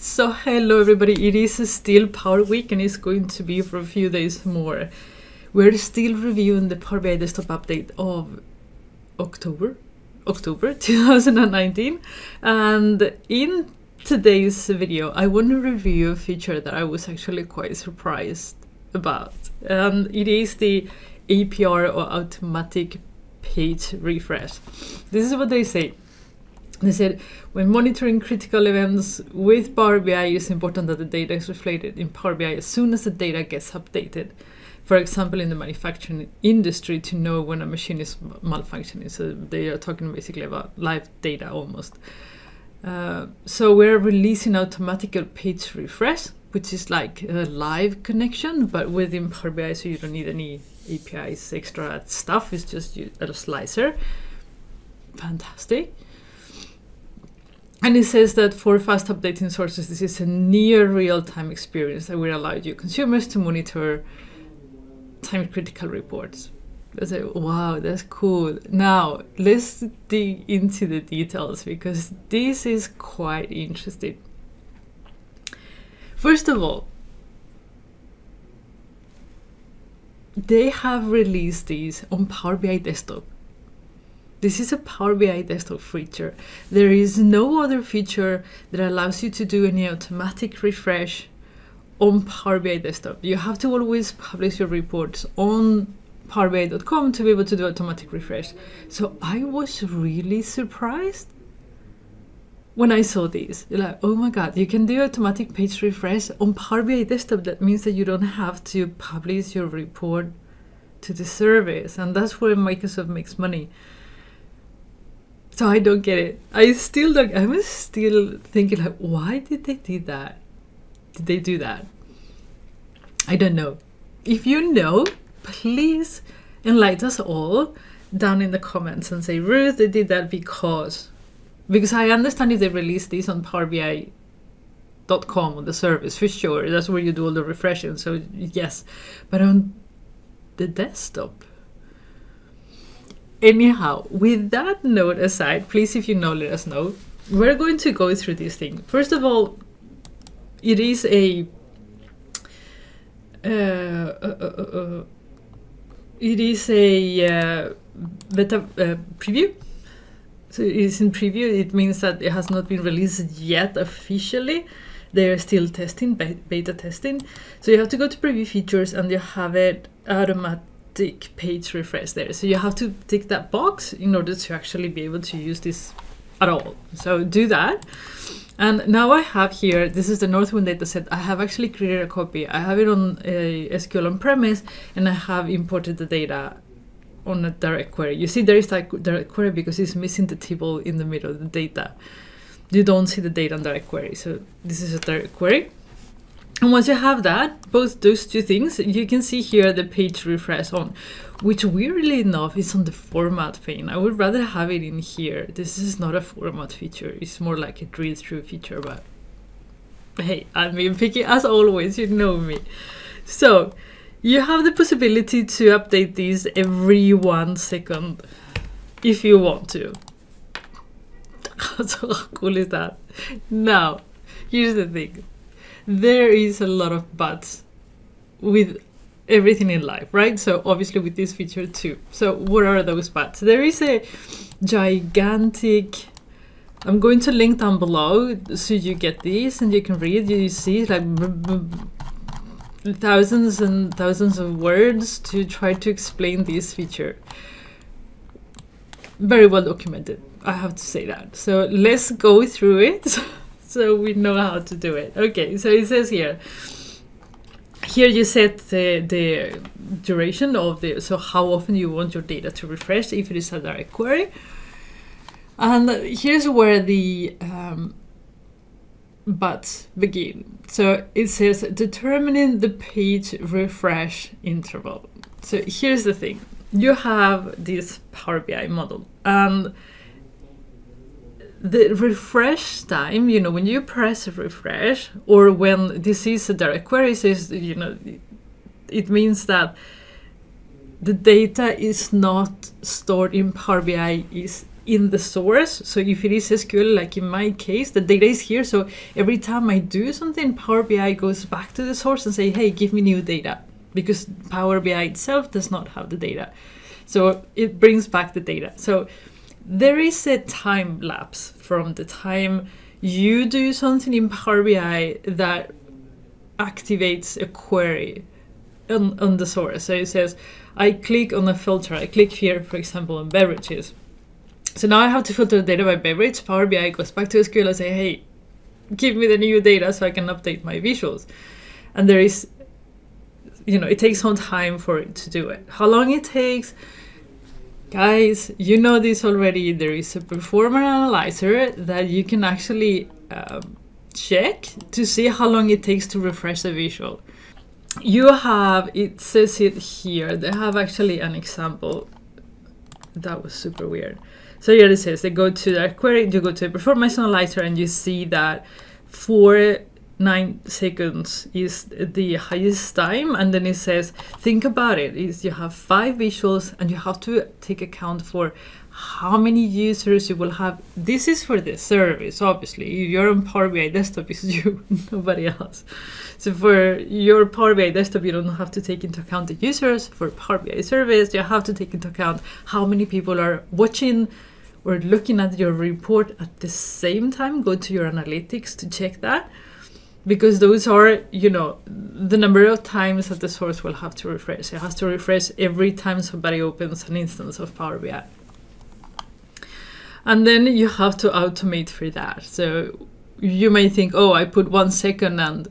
So hello everybody, it is still Power Week and it's going to be for a few days more. We're still reviewing the Power BI desktop update of October 2019, and in today's video I want to review a feature that I was actually quite surprised about, and it is the APR, or automatic page refresh. This is what they say. They said, when monitoring critical events with Power BI, it's important that the data is reflected in Power BI as soon as the data gets updated. For example, in the manufacturing industry, to know when a machine is malfunctioning. So they are talking basically about live data almost. So we're releasing automatic page refresh, which is like a live connection, but within Power BI, so you don't need any APIs, extra stuff. It's just a slicer. Fantastic. And it says that for fast updating sources, this is a near real-time experience that will allow you consumers to monitor time-critical reports. I say, wow, that's cool. Now, let's dig into the details, because this is quite interesting. First of all, they have released these on Power BI Desktop. This is a Power BI desktop feature. There is no other feature that allows you to do any automatic refresh on Power BI desktop. You have to always publish your reports on powerbi.com to be able to do automatic refresh. So I was really surprised when I saw this. You're like, oh my God, you can do automatic page refresh on Power BI desktop. That means that you don't have to publish your report to the service. And that's where Microsoft makes money. So I don't get it. I was still thinking, like, why did they do that? Did they do that? I don't know. If you know, please enlighten us all down in the comments and say, Ruth, they did that because I understand if they released this on powerbi.com on the service, for sure. That's where you do all the refreshing. So yes, but on the desktop. Anyhow, with that note aside, please, if you know, let us know. We're going to go through this thing. First of all, it is a beta preview. So it is in preview. It means that it has not been released yet officially. They are still testing, beta testing. So you have to go to preview features and you have it automatic page refresh there. So you have to tick that box in order to actually be able to use this at all. So do that. And now I have here, this is the Northwind dataset. I have actually created a copy. I have it on a SQL on-premise, and I have imported the data on a direct query. You see there is like direct query because it's missing the table in the middle of the data. You don't see the data on direct query. So this is a direct query. And once you have that, both those two things, you can see here the page refresh on, which weirdly enough is on the format pane. I would rather have it in here. This is not a format feature. It's more like a read-through feature, but hey, I'm being picky as always, you know me. So you have the possibility to update these every 1 second if you want to. How cool is that? Now, here's the thing. There is a lot of buts with everything in life, right? So obviously with this feature too. So what are those buts? There is a gigantic, I'm going to link down below so you get these and you can read. You see like thousands and thousands of words to try to explain this feature. Very well documented, I have to say that. So let's go through it. So we know how to do it. Okay, so it says here you set the duration of so how often you want your data to refresh if it is a direct query. And here's where the buts begin. So it says determining the page refresh interval. So here's the thing. You have this Power BI model, and the refresh time, you know, when you press refresh, or when this is a direct query, says, you know, it means that the data is not stored in Power BI, is in the source. So if it is SQL, like in my case, the data is here. So every time I do something, Power BI goes back to the source and say, hey, give me new data, because Power BI itself does not have the data. So it brings back the data. So there is a time lapse from the time you do something in Power BI that activates a query on the source. So it says, I click on a filter. I click here, for example, on beverages. So now I have to filter the data by beverage. Power BI goes back to SQL and say, hey, give me the new data so I can update my visuals. And there is, it takes some time for it to do it. How long it takes? Guys, you know this already. There is a performance analyzer that you can actually check to see how long it takes to refresh the visual. You have, it says it here, they have actually an example that was super weird. So here it says, they go to their query, you go to a performance analyzer and you see that 9 seconds is the highest time, and then it says, think about it, is you have 5 visuals and you have to take account for how many users you will have. This is for the service, obviously. If you're on Power BI desktop, it's you, nobody else. So for your Power BI desktop, you don't have to take into account the users. For Power BI service, you have to take into account how many people are watching or looking at your report at the same time. Go to your analytics to check that, because those are, the number of times that the source will have to refresh. It has to refresh every time somebody opens an instance of Power BI. And then you have to automate for that. So you may think, oh, I put 1 second and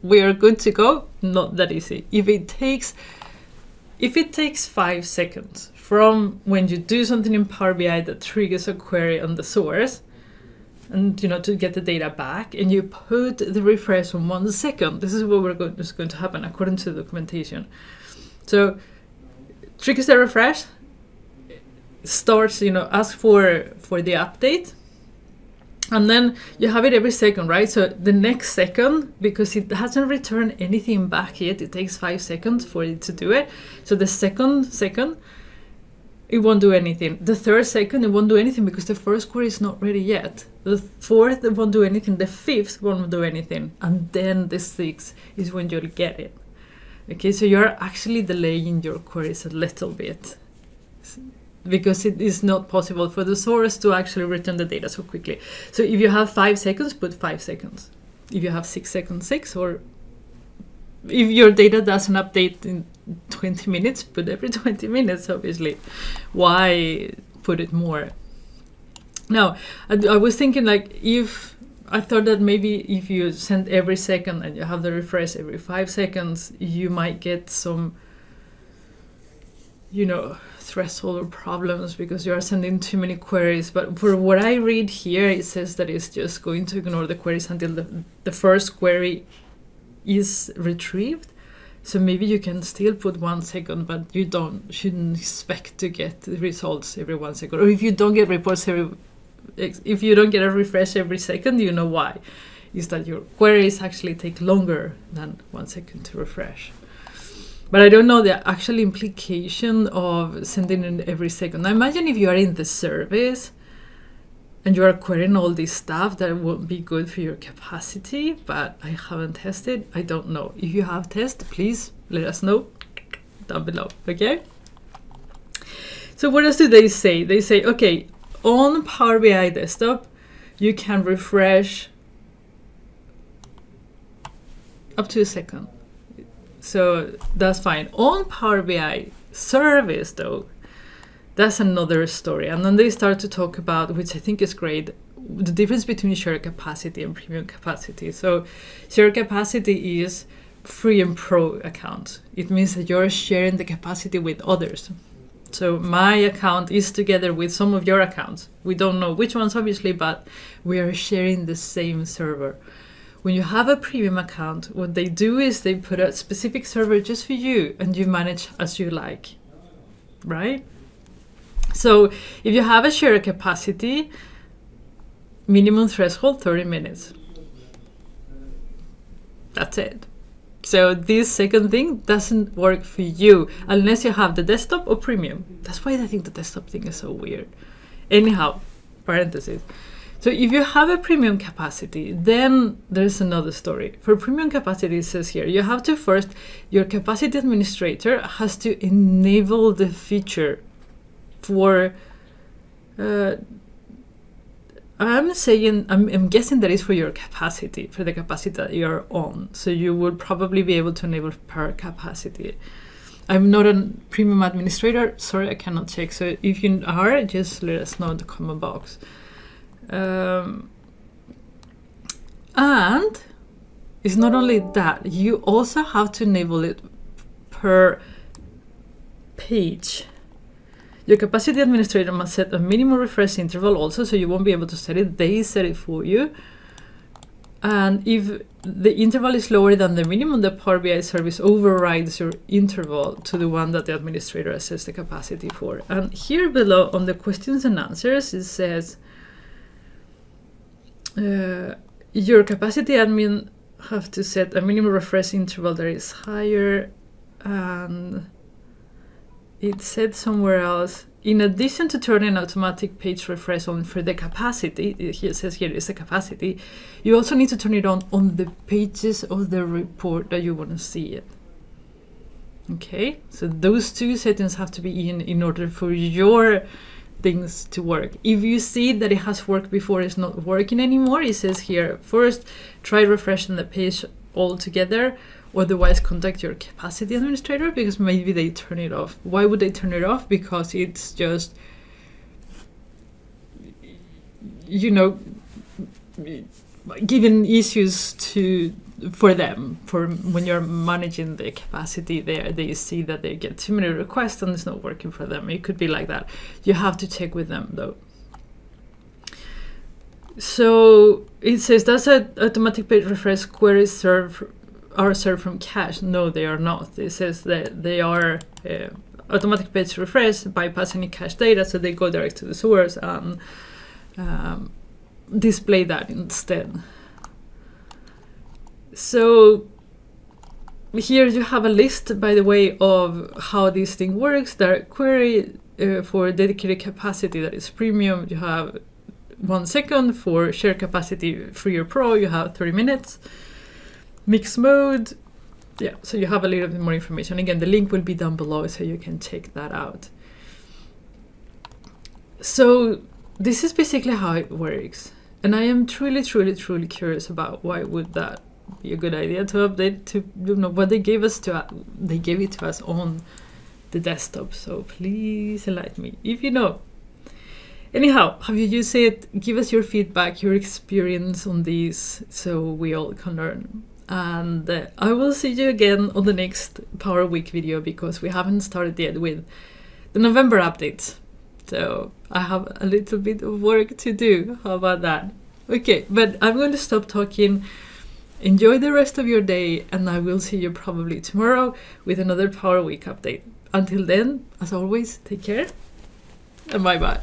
we are good to go. Not that easy. If it takes 5 seconds from when you do something in Power BI that triggers a query on the source, and to get the data back, and you put the refresh on 1 second, this is what is going to happen according to the documentation. So triggers the refresh, starts, ask for the update, and then you have it every second, right? So the next second, because it hasn't returned anything back yet, it takes 5 seconds for it to do it. So the second, it won't do anything. The third second, it won't do anything because the first query is not ready yet. The fourth, it won't do anything. The fifth won't do anything. And then the sixth is when you'll get it. Okay, so you're actually delaying your queries a little bit, because it is not possible for the source to actually return the data so quickly. So if you have 5 seconds, put 5 seconds. If you have 6 seconds, 6, or if your data doesn't update in 20 minutes, put every 20 minutes, obviously. Why put it more? Now, I was thinking, I thought that maybe if you send every second and you have the refresh every 5 seconds, you might get some, threshold or problems because you are sending too many queries. But for what I read here, it says that it's just going to ignore the queries until the first query is retrieved. So maybe you can still put 1 second, but you shouldn't expect to get the results every 1 second. Or if you don't get reports if you don't get a refresh every second, you know why. Is that your queries actually take longer than 1 second to refresh. But I don't know the actual implication of sending in every second. Now imagine if you are in the service and you are querying all this stuff, that won't be good for your capacity, but I haven't tested. I don't know. If you have tested, please let us know down below, okay? So what else do they say? They say, okay, on Power BI desktop, you can refresh up to a second. So that's fine. On Power BI service though, that's another story. And then they start to talk about, which I think is great, the difference between shared capacity and premium capacity. So shared capacity is free and pro accounts. It means that you're sharing the capacity with others. So my account is together with some of your accounts. We don't know which ones, obviously, but we are sharing the same server. When you have a premium account, what they do is they put a specific server just for you and you manage as you like, right? So if you have a shared capacity, minimum threshold 30 minutes. That's it. So this second thing doesn't work for you unless you have the desktop or premium. That's why I think the desktop thing is so weird. Anyhow, parentheses. So if you have a premium capacity, then there's another story. For premium capacity, it says here, you have to first, your capacity administrator has to enable the feature for, I'm guessing that is for your capacity, for the capacity that you're on. So you will probably be able to enable per capacity. I'm not a premium administrator, sorry, I cannot check. So if you are, just let us know in the comment box. And it's not only that, you also have to enable it per page. Your capacity administrator must set a minimum refresh interval also, so you won't be able to set it, they set it for you. And if the interval is lower than the minimum, the Power BI service overrides your interval to the one that the administrator assessed the capacity for. And here below on the questions and answers, it says, your capacity admin have to set a minimum refresh interval that is higher, and it said somewhere else, in addition to turning automatic page refresh on for the capacity, it says here is the capacity, you also need to turn it on the pages of the report that you want to see it. Okay, so those two settings have to be in order for your things to work. If you see that it has worked before, it's not working anymore, it says here, first try refreshing the page altogether, otherwise contact your capacity administrator, because maybe they turn it off. Why would they turn it off? Because it's just, you know, giving issues for them, for when you're managing the capacity there, they see that they get too many requests and it's not working for them. It could be like that. You have to check with them though. So it says, does an automatic page refresh queries are served from cache? No, they are not. It says that they are automatic page refresh, bypass any cache data, so they go direct to the source and display that instead. So here you have a list, by the way, of how this thing works. Direct query for dedicated capacity, that is premium, you have 1 second. For shared capacity free or pro, you have 30 minutes. Mixed mode, yeah, so you have a little bit more information. Again, the link will be down below so you can check that out. So this is basically how it works. And I am truly curious about why would that be a good idea to update to, you know, what they gave us to, they gave it to us on the desktop. So please enlighten me if you know. Anyhow, have you used it? Give us your feedback, your experience on these, so we all can learn. And I will see you again on the next Power Week video, because we haven't started yet with the November updates. So I have a little bit of work to do. How about that? Okay, but I'm going to stop talking. Enjoy the rest of your day, and I will see you probably tomorrow with another Power Week update. Until then, as always, take care and bye-bye.